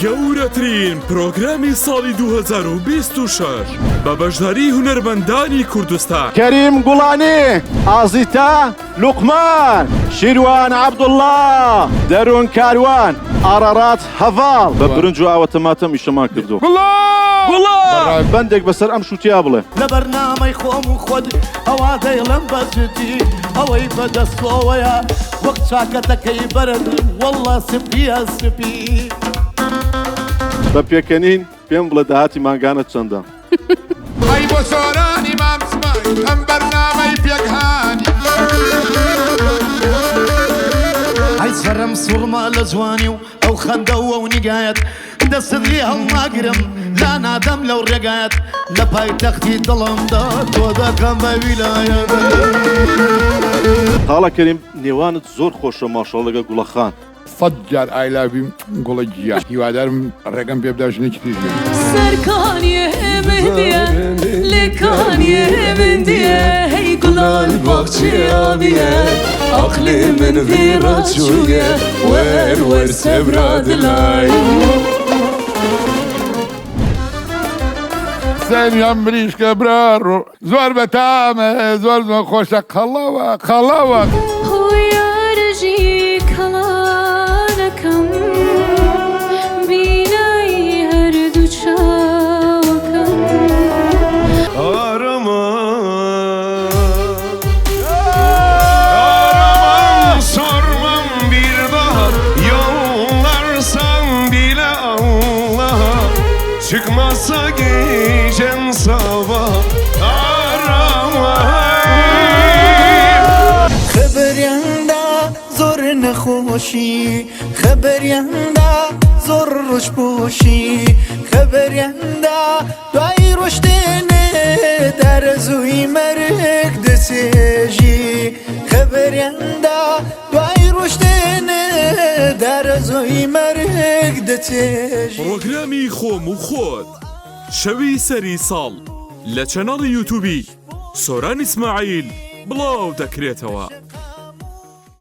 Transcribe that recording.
گەورەترین پرۆگرامی ساڵی 2026 بە بەشداری هونەرمەندانی کوردستان. كريم قولاني، آزيتا لقمان، شيروان عبدالله، درون كاروان، أرارات هفال ببرنجو آواتماتم إشتمان كردو. والله بندك بسر أمشو تيابله لبرنامج خوم خود أوادي لم بجدي أوي بدا صويا وقت شاكتك يبرد والله سبيا سبي بپێکەنین پێم بڵێ داهاتی ماگانە چەندە. ئەی بۆ سۆرانی مامسمای ئەم بەرنامەی پێکهانی ئەی سەرم سوڵما لە جوانی و ئەو خەندەوە و نیگایەت دەستی هەڵناگرم لا نادەم لەو ڕێگایەت لە پایتەختی دڵمدا تۆ دەکەم بە ویلایەت. تاڵە کەریم نێوانت زۆر خۆشە ماشەڵڵا لەگە گوڵەخان. فەجار ئایلاویم گوڵە گیا هیوادارم ڕێگەم پێ بدە ژنێکی تر بێت. سەرکانیە من دیە لێکانیە من دیە هەی گوڵان باخچیاویە عەقلی من ڤێرا چوویە وەر سەبرا دلای سەمیان بریشکە برارۆ زۆر بەتامە زۆر زۆر خۆشە قەڵەوە قەڵەوە هۆیارژی کەڵانەکەم بینایی هەردوو چاوەکەم Araman sormam bir daha yollarsan bile Allah'a çıkmazsa gecen sabah arama. خبرياندا زور نخوشي خبرياندا زور رشبوشي خبرياندا دعي رشديني درزوي مرك دسيجي خبرياندا دعي رشديني درزوي مرك دسيجي. پرۆگرامی خۆم و خۆت شەوی سەری ساڵ لە چەنەڵی یوتوبی سۆران ئیسماعیل بڵاو دەکرێتەوە.